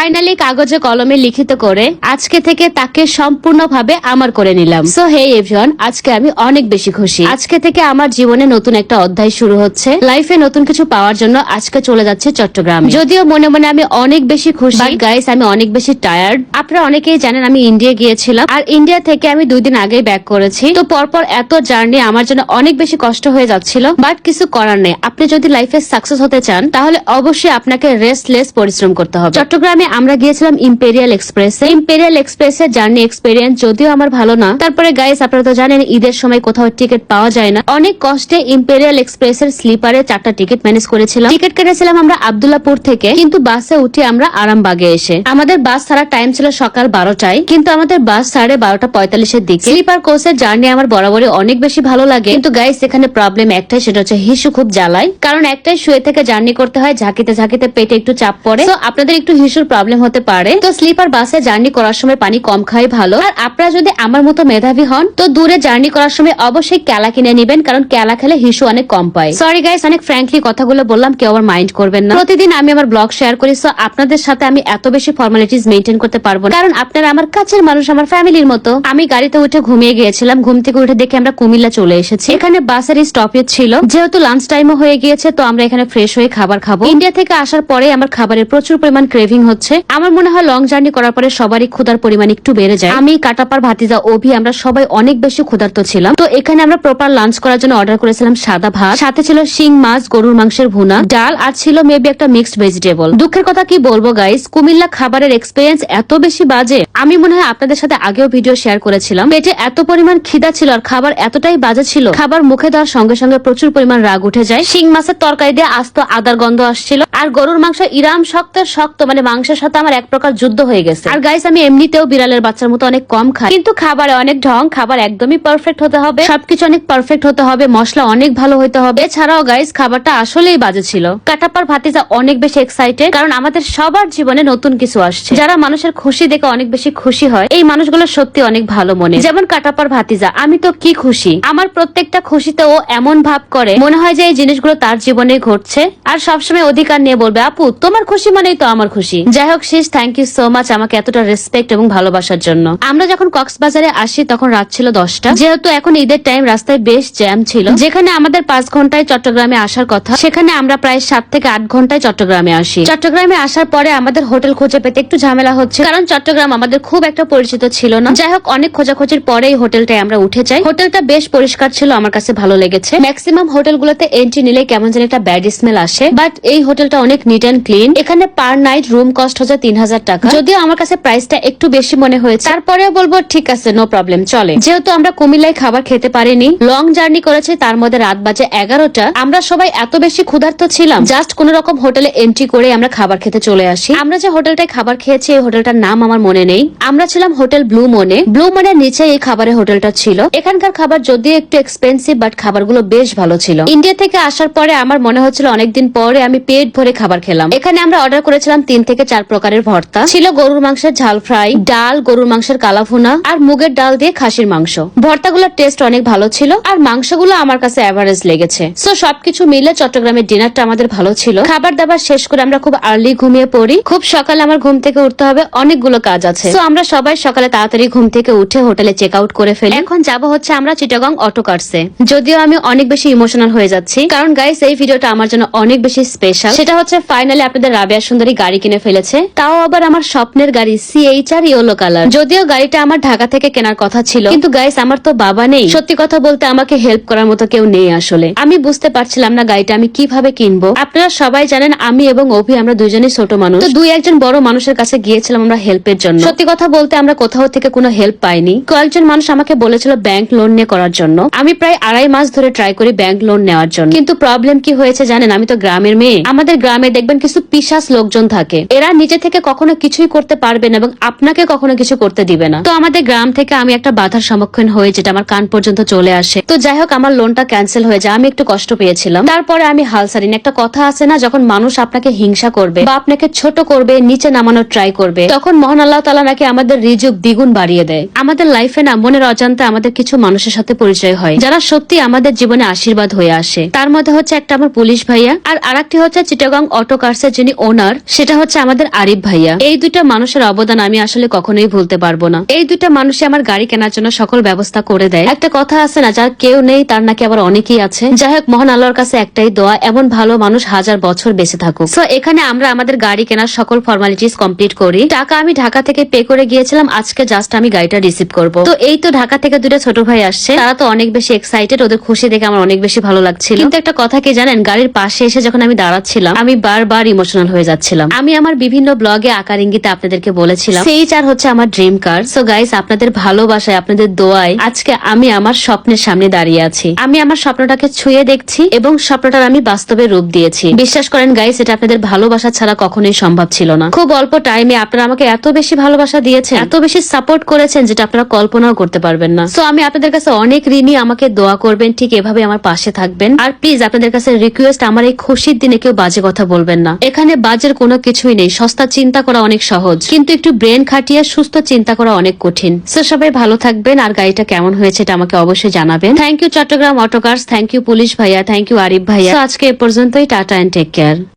Finally কাগজে কলমে লিখিত করে আজকে থেকে তাকে সম্পূর্ণভাবে আমার করে নিলাম। সো হে এভরিওয়ান, আজকে আমি অনেক বেশি খুশি। আজকে থেকে আমার জীবনে নতুন একটা অধ্যায় শুরু হচ্ছে। লাইফে নতুন কিছু পাওয়ার জন্য আজকে চলে যাচ্ছে চট্টগ্রামে। যদিও মনে মনে আমি অনেক বেশি খুশি, বাট গাইস আমি অনেক বেশি টায়ার্ড। আপনারা অনেকেই জানেন আমি ইন্ডিয়া গিয়েছিলাম, আর ইন্ডিয়া থেকে আমি 2 দিন আগেই ব্যাক করেছি। তো পরপর এত জার্নি আমার জন্য অনেক বেশি কষ্ট হয়ে যাচ্ছিল, বাট কিছু করার নেই। আপনি যদি লাইফে সাকসেস হতে চান তাহলে অবশ্যই আপনাকে রেস্টলেস পরিশ্রম করতে হবে। চট্টগ্রামে আমরা গিয়েছিলাম ইম্পেরিয়াল এক্সপ্রেসে। ইম্পেরিয়াল এক্সপ্রেসের জার্নি এক্সপেরিয়েন্স যদিও আমার ভালো না। তারপরে গাইস আপনারা তো জানেন ঈদের সময় কোথাও টিকিট পাওয়া যায় না। অনেক কষ্টে ইম্পেরিয়াল এক্সপ্রেসের স্লিপারে 4টা টিকিট ম্যানেজ করেছিলাম। টিকিট কেটেছিলাম আমরা আব্দুল্লাহপুর থেকে, কিন্তু বাসে উঠে আমরা আরামবাগে এসে আমাদের বাস ছাড়ার টাইম ছিল সকাল 12টায়, কিন্তু আমাদের বাস 12:45 দিকে। স্লিপার কোচের জার্নি আমার বরাবরই অনেক বেশি ভালো লাগে, কিন্তু গাইস এখানে প্রবলেম একটাই, সেটা হচ্ছে হিসু খুব জ্বালায়। কারণ একটাই শুয়ে থেকে জার্নি করতে হয়, ঝাঁকিতে ঝাঁকিতে পেটে একটু চাপ পড়ে। তো আপনাদের একটু হিসুর প্রবলেম হতে পারে। তো স্লিপার বাসে জার্নি করার সময় পানি কম খাই ভালো। আর আপনারা যদি আমার মতো মেধাবী হন তো দূরে জার্নি করার সময় অবশ্যই ক্যালা কিনে নেবেন, কারণ ক্যালা খেলে হিসু অনেক কম পায়। সরি গাইস, অনেক ফ্র্যাঙ্কলি কথাগুলো বললাম, কেউ আবার মাইন্ড করবেন না। প্রতিদিন আমি আমার ব্লগ শেয়ার করি, সো আপনাদের সাথে আমি এত বেশি ফর্মালিটিস মেইনটেইন করতে পারবো না, কারণ আপনারা আমার কাছের মানুষ, আমার ফ্যামিলির মতো। আমি গাড়িতে উঠে ঘুমিয়ে গিয়েছিলাম। ঘুম থেকে উঠে দেখে আমরা কুমিল্লা চলে এসেছি। এখানে বাসের স্টপেজ ছিল, যেহেতু লাঞ্চ টাইমও হয়ে গিয়েছে, তো আমরা এখানে ফ্রেশ হয়ে খাবার খাবো। ইন্ডিয়া থেকে আসার পরে আমার খাবারের প্রচুর পরিমাণ ক্রেভিং হচ্ছে। আমার মনে হয় লং জার্নি করার পরে সবারই ক্ষুধার পরিমাণ একটু বেড়ে যায়। আমি, কাটাপার, ভাতিজা, অভি আমরা সবাই অনেক বেশি ক্ষুধার্ত ছিলাম। তো এখানে আমরা প্রপার লাঞ্চ করার জন্য অর্ডার করেছিলাম সাদা ভাত, সাথে ছিল শিং মাছ, গরুর মাংসের ভুনা, ডাল, আর ছিল মেবি একটা মিক্সড ভেজিটেবল। দুঃখের কথা কি বলবো গাইস, কুমিল্লা খাবারের এক্সপেরিয়েন্স এত বেশি বাজে। আমি মনে হয় আপনাদের সাথে আগেও ভিডিও শেয়ার করেছিলাম। পেটে এত পরিমাণ খিদা ছিল আর খাবার এতটাই বাজে ছিল, খাবার মুখে দেওয়ার সঙ্গে সঙ্গে প্রচুর পরিমাণ রাগ উঠে যায়। শিং মাছের তরকারি দিয়ে আস্ত আদার গন্ধ আসছিল, আর গরুর মাংস ইরাম শক্ত, মানে মাংসের সাথে আমার এক প্রকার যুদ্ধ হয়ে গেছে। আর গাইস আমি এমনিতেও বিড়ালের বাচ্চার মতো অনেক কম খাই, কিন্তু খাবারে অনেক ঢং। খাবার একদমই পারফেক্ট হতে হবে, সবকিছু অনেক পারফেক্ট হতে হবে, মশলা অনেক ভালো হতে হবে। এছাড়াও গাইস খাবারটা আসলেই বাজে ছিল। কাটাপার ভাতিজা অনেক বেশি এক্সাইটেড, কারণ আমাদের সবার জীবনে নতুন কিছু আসছে। যারা মানুষের খুশি দেখে অনেক বেশি খুশি হয়, এই মানুষগুলো সত্যি অনেক ভালো মনে। যেমন কাটাপার ভাতিজা, আমি তো কি খুশি। আমার প্রত্যেকটা খুশিতে ও এমন ভাব করে মনে হয় যে এই জিনিসগুলো তার জীবনে ঘটছে, আর সবসময় অধিকার নিয়ে বলবে আপু তোমার খুশি মানেই তো আমার খুশি। যাই হোক শেষ, থ্যাংক ইউ সো মাচ আমাকে এতটা রেসপেক্ট এবং ভালোবাসার জন্য। আমরা যখন কক্সবাজারে আসি তখন রাত ছিল 10টা। যেহেতু এখন ঈদের টাইম, রাস্তায় বেশ জ্যাম ছিল। যেখানে আমাদের 5 ঘন্টায় চট্টগ্রামে আসার কথা, সেখানে আমরা প্রায় 7 থেকে 8 ঘন্টায় চট্টগ্রামে আসি। চট্টগ্রামে আসার পরে আমাদের হোটেল খুঁজে পেতে একটু ঝামেলা হচ্ছে, কারণ চট্টগ্রাম আমাদের খুব একটা পরিচিত ছিল না। যাই হোক অনেক খোঁজাখুঁজির পরে এই হোটেলটায় আমরা উঠে যাই। হোটেলটা বেশ পরিষ্কার ছিল, আমার কাছে ভালো লেগেছে। ম্যাক্সিমাম হোটেলগুলোতে এন্ট্রি নিলে কেমন যেন একটা ব্যাড স্মেল আসে, বাট এই হোটেলটা অনেক নিট এন্ড ক্লিন। এখানে পার নাইট রুম কস্ট হচ্ছে 3000 টাকা। যদিও আমার কাছে প্রাইসটা একটু বেশি মনে হয়েছে, তারপরেও বলবো ঠিক আছে, নো প্রবলেম, চলে। যেহেতু আমরা কুমিল্লায় খাবার খেতে পারিনি, লং জার্নি করেছি, তার মধ্যে রাত বাজে 11টা। আমরা সবাই এত বেশি ক্ষুধার্ত ছিলাম, জাস্ট কোন রকম হোটেলে এন্ট্রি করে আমরা খাবার খেতে চলে আসি। আমরা যে হোটেলটায় খাবার খেয়েছি এই হোটেলটার নাম আমার মনে নেই। আমরা ছিলাম হোটেল ব্লু মনে। ব্লু মনের নিচে এই খাবারের হোটেলটা ছিল। এখানকার খাবার যদিও একটু এক্সপেন্সিভ, বাট খাবারগুলো বেশ ভালো ছিল। ইন্ডিয়া থেকে আসার পরে আমার মনে হচ্ছিল অনেকদিন পরে আমি পেট ভরে খাবার খেলাম। এখানে আমরা অর্ডার করেছিলাম 3 থেকে 4 প্রকারের ভর্তা, ছিল গরুর মাংসের ঝাল ফ্রাই, ডাল, গরুর মাংসের কালাভুনা, আর মুগের ডাল দিয়ে খাসির মাংস। ভর্তাগুলোর টেস্ট অনেক ভালো ছিল, আর মাংসগুলো আমার কাছে এভারেজ লেগেছে। সো সবকিছু মিলে চট্টগ্রামের ডিনারটা আমাদের ভালো ছিল। খাবার দাবার শেষ করে আমরা খুব আর্লি ঘুমিয়ে পড়ি। খুব সকালে আমার ঘুম থেকে উঠতে হবে, অনেকগুলো কাজ আছে। সো আমরা সবাই সকালে তাড়াতাড়ি ঘুম থেকে উঠে হোটেলে চেক আউট করে ফেলি। এখন যাব হচ্ছে আমরা চিটাগং অটো কার্সে। যদিও আমি অনেক বেশি ইমোশনাল হয়ে যাচ্ছি, কারণ গাইস এই ভিডিওটা আমার জন্য অনেক বেশি স্পেশাল। সেটা হচ্ছে ফাইনালি আপনাদের রাবেয়া সুন্দরী গাড়ি কিনে ফেলেছে, তাও আবার আমার স্বপ্নের গাড়ি CHR ইয়েলো কালার। যদিও গাড়িটা আমার ঢাকা থেকে কেনার কথা ছিল, কিন্তু গাইস আমার তো বাবা নেই। সত্যি কথা বলতে আমাকে হেল্প করার মতো কেউ নেই আসলে। আমি বুঝতে পারছিলাম না গাড়িটা আমি কিভাবে কিনবো। আপনারা সবাই জানেন আমি এবং অভি আমরা দুজনেই ছোট মানুষ, তো 2-1 বড় মানুষের কাছে গিয়েছিলাম আমরা হেল্পের জন্য। সত্যি কথা বলতে আমরা কোথাও থেকে কোনো হেল্প পাইনি। কয়েকজন মানুষ আমাকে বলেছিল ব্যাংক লোন নিয়ে করার জন্য। আমি প্রায় 2.5 মাস ধরে ট্রাই করি ব্যাংক লোন নেওয়ার জন্য, কিন্তু প্রবলেম কি হয়েছে জানেন, আমি তো গ্রামের মেয়ে। আমাদের গ্রামে দেখবেন কিছু পিশাচ লোকজন থাকে, এরা নিজে থেকে কখনো কিছুই করতে পারবে না এবং আপনাকে কখনো কিছু করতে দিবে না। তো আমাদের গ্রাম থেকে আমি একটা বাধার সম্মুখীন হয়ে, যেটা আমার কান পর্যন্ত চলে আসে। তো যাই হোক আমার লোনটা ক্যান্সেল হয়ে যায়, আমি একটু কষ্ট পেয়েছিলাম। তারপরে আমি হাল ছাড়িনি। একটা কথা আছে না, যখন মানুষ আপনাকে হিংসা করবে বা আপনাকে ছোট করবে, নিচে নামানোর ট্রাই করবে, তখন মহান আল্লাহ তাআলা নাকি আমাদের রিজিক দ্বিগুণ বাড়িয়ে দেয়। আমাদের লাইফে না মনের অজান্তে আমাদের কিছু মানুষের সাথে পরিচয় হয়, যারা সত্যি আমাদের জীবনে আশীর্বাদ হয়ে আসে। তার মধ্যে হচ্ছে একটা আমার পুলিশ ভাইয়া, আর আরেকটি হচ্ছে চিটাগং অটো কার্সের যিনি ওনার, সেটা হচ্ছে আমাদের আরিফ ভাইয়া। এই দুইটা মানুষের অবদান আমি আসলে কখনোই ভুলতে পারবো না। এই দুইটা মানুষই আমার গাড়ি কেনার জন্য সকল ব্যবস্থা করে দেয়। একটা কথা আছে না, যার কেউ নেই তার নাকি আবার অনেকেই আছে। যাই হোক, মহান আল্লাহর কাছে একটাই দোয়া, এমন ভালো মানুষ হাজার বছর বেঁচে থাকুক। সো এখানে আমরা আমাদের গাড়ি কেনার সকল ফর্মালিটিস কমপ্লিট করি। টাকা আমি ঢাকা থেকে পে করে গিয়েছিলাম, আজকে জাস্ট আমি গাড়িটা রিসিভ করব। তো এই তো ঢাকা থেকে দুইটা ছোট ভাই আসছে, তারা তো অনেক বেশি এক্সাইটেড, ওদের খুশি দেখে আমার অনেক বেশি ভালো লাগছিল। কিন্তু একটা কথা কি জানেন, গাড়ির পাশে এসে যখন আমি দাঁড়াচ্ছিলাম আমি বারবার ইমোশনাল হয়ে যাচ্ছিলাম। আমি আমার বিভিন্ন ব্লগে আকার ইঙ্গিতে আপনাদেরকে বলেছিলাম সেই চার হচ্ছে আমার ড্রিম কার। সো গাইস, আপনাদের ভালোবাসায় আপনাদের দোয়ায় আজকে আমি আমার স্বপ্নের সামনে দাঁড়িয়ে আছি। আমি আমার স্বপ্নটাকে ছুঁয়ে দেখছি এবং স্বপ্নটার আমি বাস্তবে রূপ দিয়েছি। বিশ্বাস করেন গাইস, এটা আপনাদের ভালোবাসা ছাড়া কখনোই সম্ভব ছিল না। খুব অল্প টাইমে আপনারা আমাকে এত বেশি ভালোবাসা দিয়েছেন, এত বেশি সাপোর্ট করেছেন যেটা আপনারা কল্পনাও করতে পারবেন না। সো আমি আপনাদের কাছে অনেক ঋণী, আমাকে দোয়া করবেন, ঠিক এভাবে আমার পাশে থাকবেন। আর প্লিজ আপনাদের কাছে রিকোয়েস্ট, আমার এই খুশির দিনে কেউ বাজে কথা বলবেন না। এখানে বাজের কোনো কিছুই নেই। সস্তা চিন্তা করা অনেক সহজ, কিন্তু একটু ব্রেন খাটিয়ে সুস্থ চিন্তা করা অনেক কঠিন। সো সবাই ভালো থাকবেন, আর গাড়িটা কেমন হয়েছে এটা আমাকে অবশ্যই জানাবেন। Thank you Chattogram Autocars, thank you police ভাইয়া, থ্যাংক ইউ আরিফ ভাইয়া। আজকে এ পর্যন্তই, টাটা এন্ড টেক কেয়ার।